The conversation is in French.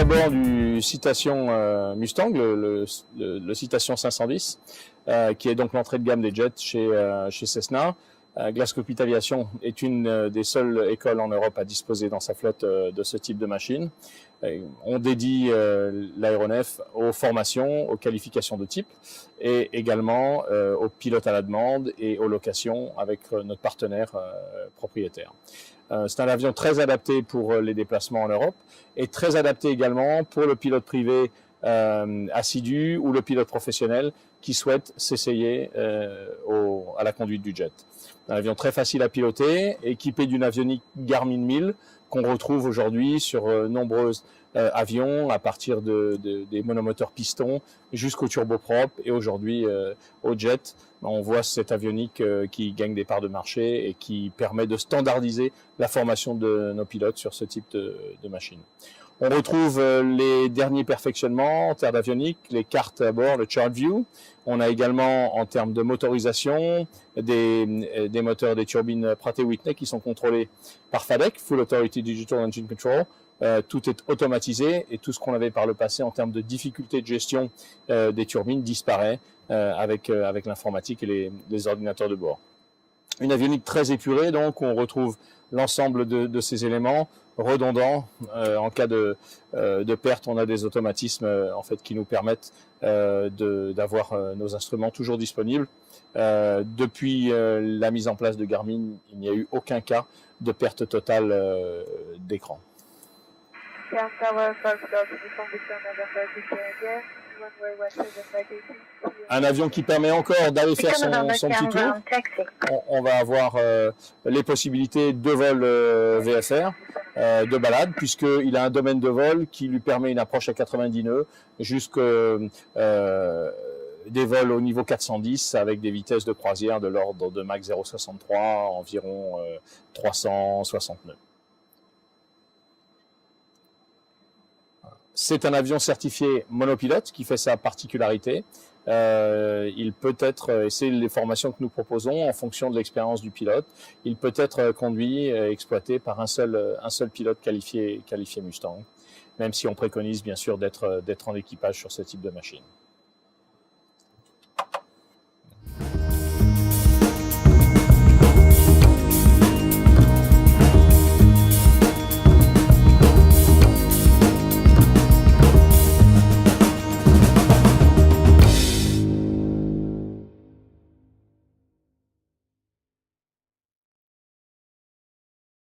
bord du Citation Mustang, le Citation 510, qui est donc l'entrée de gamme des jets chez Cessna. Glasgow Pit Aviation est une des seules écoles en Europe à disposer dans sa flotte de ce type de machine. On dédie l'aéronef aux formations, aux qualifications de type et également aux pilotes à la demande et aux locations avec notre partenaire propriétaire. C'est un avion très adapté pour les déplacements en Europe et très adapté également pour le pilote privé assidu ou le pilote professionnel qui souhaite s'essayer à la conduite du jet. Un avion très facile à piloter, équipé d'une avionique Garmin 1000 qu'on retrouve aujourd'hui sur nombreux avions, à partir des monomoteurs pistons jusqu'au turboprop et aujourd'hui au jet. On voit cette avionique qui gagne des parts de marché et qui permet de standardiser la formation de nos pilotes sur ce type de machine. On retrouve les derniers perfectionnements en termes d'avionique, les cartes à bord, le chart view. On a également, en termes de motorisation, des moteurs, des turbines Pratt & Whitney qui sont contrôlés par FADEC, Full Authority Digital Engine Control. Tout est automatisé et tout ce qu'on avait par le passé en termes de difficulté de gestion des turbines disparaît avec l'informatique et les ordinateurs de bord. Une avionique très épurée, donc on retrouve l'ensemble de ces éléments redondants. En cas de perte, on a des automatismes en fait qui nous permettent d'avoir nos instruments toujours disponibles. Depuis la mise en place de Garmin, il n'y a eu aucun cas de perte totale d'écran. Un avion qui permet encore d'aller faire son petit tour. On va avoir les possibilités de vol VFR, de balade, puisqu'il a un domaine de vol qui lui permet une approche à 90 nœuds jusqu'à des vols au niveau 410 avec des vitesses de croisière de l'ordre de Mach 0,63, environ 360 nœuds. C'est un avion certifié monopilote qui fait sa particularité. Il peut être, et c'est les formations que nous proposons en fonction de l'expérience du pilote, il peut être conduit et exploité par un seul pilote qualifié Mustang, même si on préconise bien sûr d'être en équipage sur ce type de machine.